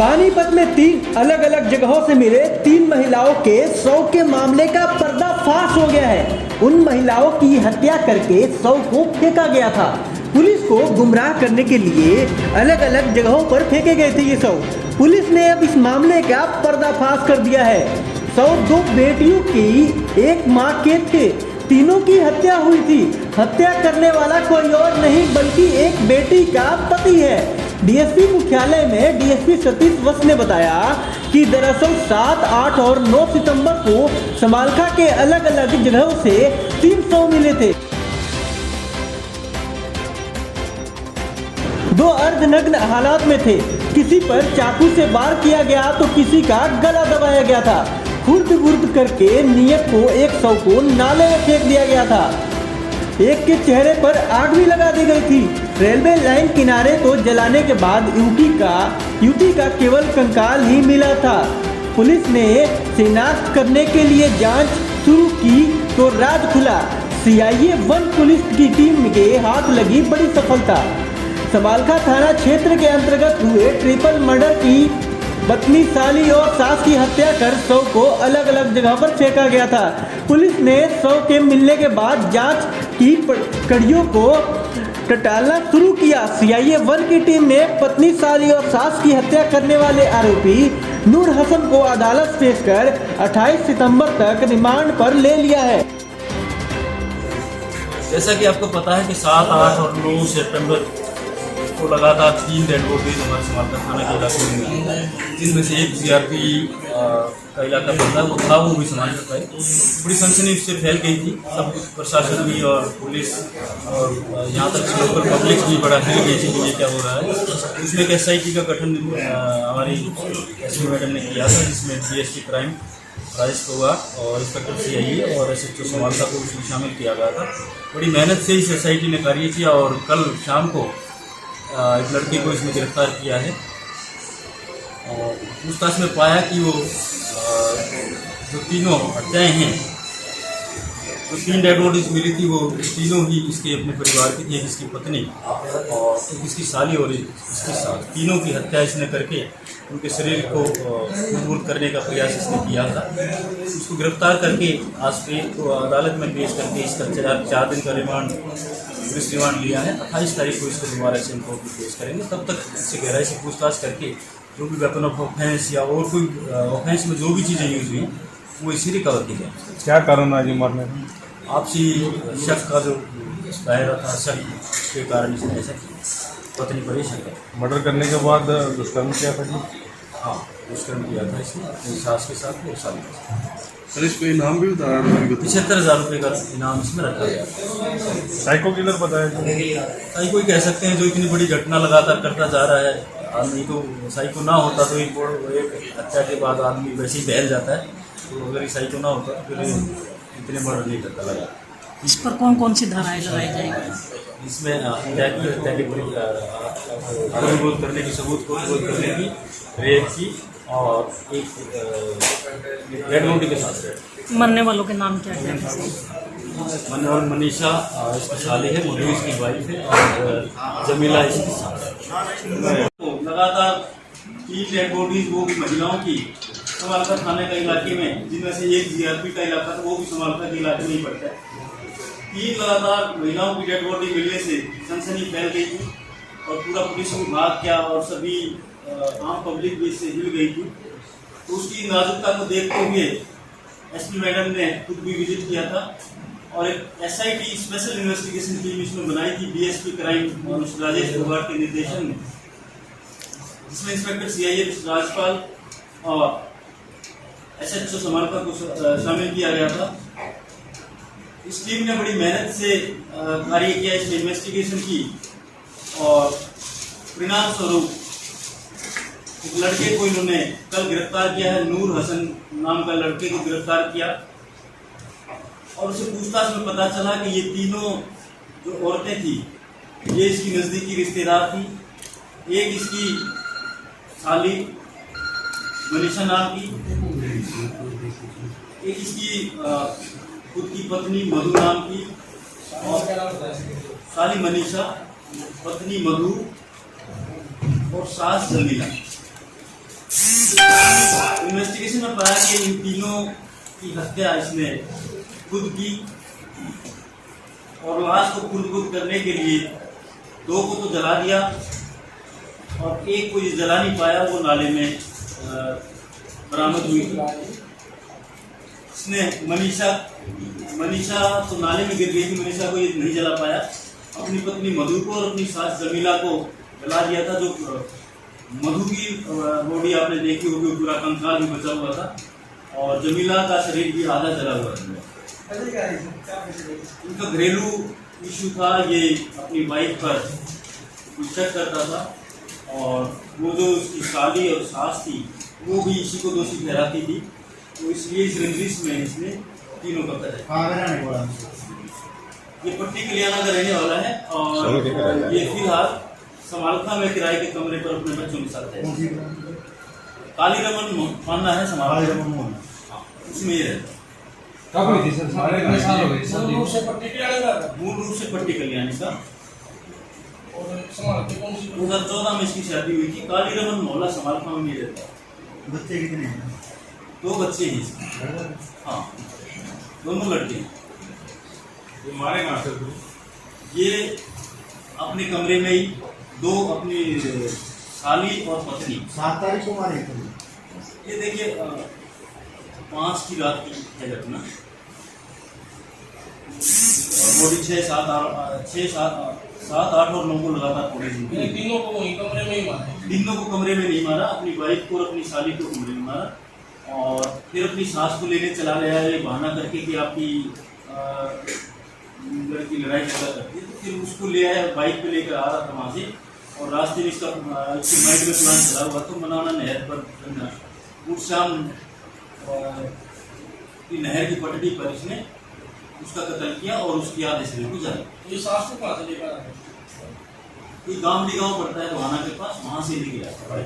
पानीपत में 3 अलग अलग जगहों से मिले 3 महिलाओं के 100 के मामले का पर्दाफाश हो गया है। उन महिलाओं की हत्या करके 100 को फेंका गया था। पुलिस को गुमराह करने के लिए अलग अलग जगहों पर फेंके गए थे ये 100। पुलिस ने अब इस मामले का पर्दाफाश कर दिया है। 100 2 बेटियों की एक मां के थे। तीनों की हत्या हुई थी। हत्या करने वाला कोई और नहीं बल्कि एक बेटी का पति है। डीएसपी मुख्यालय में डीएसपी सतीश वत्स ने बताया कि दरअसल 7, 8 और 9 सितंबर को समालखा के अलग अलग जगहों से 300 मिले थे। 2 अर्धनग्न हालात में थे। किसी पर चाकू से वार किया गया तो किसी का गला दबाया गया था। खुर्द करके नियत को 100 को नाले में फेंक दिया गया था। एक के चेहरे पर आग भी लगा दी गई थी। रेलवे लाइन किनारे को जलाने के बाद युवती का केवल कंकाल ही मिला था। पुलिस ने शिनाख्त करने के लिए जांच शुरू की तो राज खुला। सीआईए 1 पुलिस की टीम के हाथ लगी बड़ी सफलता। समालखा थाना क्षेत्र के अंतर्गत हुए ट्रिपल मर्डर की पत्नी, साली और सास की हत्या कर 100 को अलग अलग जगह पर फेंका गया था। पुलिस ने 100 के मिलने के बाद जांच की कड़ियों को टटालना शुरू किया। सीआईए 1 की टीम ने पत्नी, साली और सास की हत्या करने वाले आरोपी नूर हसन को अदालत पेश कर 28 सितंबर तक रिमांड पर ले लिया है। जैसा कि आपको पता है कि 7, 8 और 9 सितंबर को लगातार 3 डेड बॉडीज हमारे समालखा थाना के इलाके में मिली, जिनमें से एक जीआरपी का इलाका पड़ता है वो था, वो भी समाज में पाई। बड़ी सनसनी उससे फैल गई थी। सब कुछ प्रशासन भी और पुलिस और यहाँ तक लोकल पब्लिक भी बड़ा हिल गई थी कि ये क्या हो रहा है। उसमें एक SIT का गठन हमारी एसपी मैडम ने किया था, जिसमें DSP क्राइम राजेश पवार और इंस्पेक्टर CIE और SHO समालखा को उसमें शामिल किया गया था। बड़ी मेहनत से इस SIT ने कार्य किया और कल शाम को एक लड़के को इसमें गिरफ्तार किया है। और पूछताछ में पाया कि वो जो तीनों हत्याएं हैं, जो 3 डेड बॉडीज मिली थी, वो तीनों ही इसके अपने परिवार की थी। एक इसकी पत्नी और एक इसकी साली और इसकी सास, तीनों की हत्या इसने करके उनके शरीर को मजबूत करने का प्रयास इसने किया था। उसको गिरफ्तार करके आज को अदालत में पेश करके इसका 4 दिन का रिमांड पुलिस रिमांड लिया है। 28 तारीख को इसको दोबारा से इनको पेश करेंगे। तब तक इससे गहराई से पूछताछ करके जो भी वेपन ऑफ ऑफेंस या और कोई ऑफेंस में जो भी चीज़ें यूज हुई वो इसी रिकवर की जाए। क्या कारण है जी मरने का? आपसी शक का जो दायरा था, शक के कारण इसने ऐसा पत्नी पर ही शक। मर्डर करने के बाद दुष्कर्म किया था जी? हाँ, दुष्कर्म किया था इसने अपनी सास के साथ और साली के साथ। सर, इसको इनाम भी उतारा? 75,000 रुपये का इनाम इसमें रखा गया। साइको किलर बताया? साइको ही कह सकते हैं, जो इतनी बड़ी घटना लगातार करता जा रहा है। आदमी तो साइको ना होता तो एक हत्या के बाद आदमी वैसे ही बहल जाता है। तो अगर ये साइको ना होता तो फिर इतने मर्डर नहीं करता लगा। इस पर कौन कौन सी धाराएं लगाई जाएंगी? इसमें हत्या की करने की, सबूत को विरोध करने की, रेप की और एक डेड बॉडी के साथ। मरने वालों के नाम क्या है? मनोहर मनीषा इसकी साली है, मधु इसकी वाइफ है और जमीला इसकी सास है। लगातार 3 डेड बॉडीज वो भी महिलाओं की समालखा थाने का इलाके में, जिनमें से एक जीआरपी का इलाका था, वो भी समालखा के इलाके में ही पड़ता है। 3 लगातार महिलाओं की डेड बॉडी मिलने से सनसनी फैल गई थी और पूरा पुलिस विभाग क्या और सभी आम पब्लिक भी इससे हिल गई थी। तो उसकी नाजुकता को देखते हुए एसपी मैडम ने खुद भी विजिट किया था और एक SIT स्पेशल इन्वेस्टिगेशन टीम इसमें बनाई थी DSP क्राइम और राजेश पवार के निर्देशन में, जिसमें इंस्पेक्टर CIE राजपाल और SHO समालखा को शामिल किया गया था। इस टीम ने बड़ी मेहनत से कार्य किया, इसमें इन्वेस्टिगेशन की और परिणाम स्वरूप एक लड़के को इन्होंने कल गिरफ्तार किया है। नूर हसन नाम का लड़के को गिरफ्तार किया और उसे पूछताछ में पता चला कि ये तीनों जो औरतें थी ये इसकी नज़दीकी रिश्तेदार थी। एक इसकी साली मनीषा नाम की, एक इसकी खुद की पत्नी मधु नाम की और साली मनीषा, पत्नी मधु और सास जमीला। इन्वेस्टिगेशन में पाया कि इन तीनों की हत्या इसने खुद की, और लाश को खुद करने के लिए 2 को तो जला दिया और एक को ये जला नहीं पाया, वो नाले में बरामद हुई थी। इसने मनीषा तो नाले में गिर गई थी, मनीषा को ये नहीं जला पाया, अपनी पत्नी मधु को और अपनी सास जमीला को जला दिया था। जो मधु की बॉडी आपने देखी होगी, पूरा कंकाल भी बचा हुआ था और जमीला का शरीर भी आधा जला हुआ था। इनका घरेलू इशू था, ये अपनी वाइफ पर शक करता था और वो जो उसकी साली और सास थी वो भी इसी को दोषी ठहराती थी, तो इसलिए इस रंजिश में इसने तीनों का कत्ल। ये पट्टी कल्याणा का रहने वाला है और ये फिलहाल समालखा में किराए के कमरे पर अपने बच्चों के साथ है। काली रमन मानना है समालखा, उसमें ये रहता है। कब हुई थी सर? सारे कितने साल हो गए? मूल रूप से पट्टी कल्याणी का 2014 में इसकी शादी हुई थी। काली रमन मोहल्ला समालखा में रहता है। बच्चे कितने हैं? 2 बच्चे हैं इसके। हाँ, दोनों लड़के हैं। ये मारे कहाँ से थे? ये अपने कमरे में ही 2 अपनी साली और पत्नी। 7 तारीख को मारे थे। ये देखिए 5 की रात की है घटना और बॉडी 6, 7, 8 और 9 को लगातार पड़ी। तीनों को वहीं कमरे में ही मारा। तीनों को कमरे में नहीं मारा, अपनी वाइफ को और अपनी साली को कमरे में मारा और फिर अपनी सास को लेने चला गया ये बहाना करके कि आपकी लड़की लड़ाई झगड़ा करती है, तो फिर उसको ले आया, बाइक पे लेकर आ रहा था वहाँ से और रास्ते में इसकी माइंड में प्लान चला हुआ तो मनाना नहर पर उस शाम नहर की पटड़ी पर इसने उसका कत्ल किया और उसकी आधे शरीर को जला। ये सास को कहाँ से लेकर आए? ये गांव पड़ता है रोहाना के पास, वहाँ से लेके आया।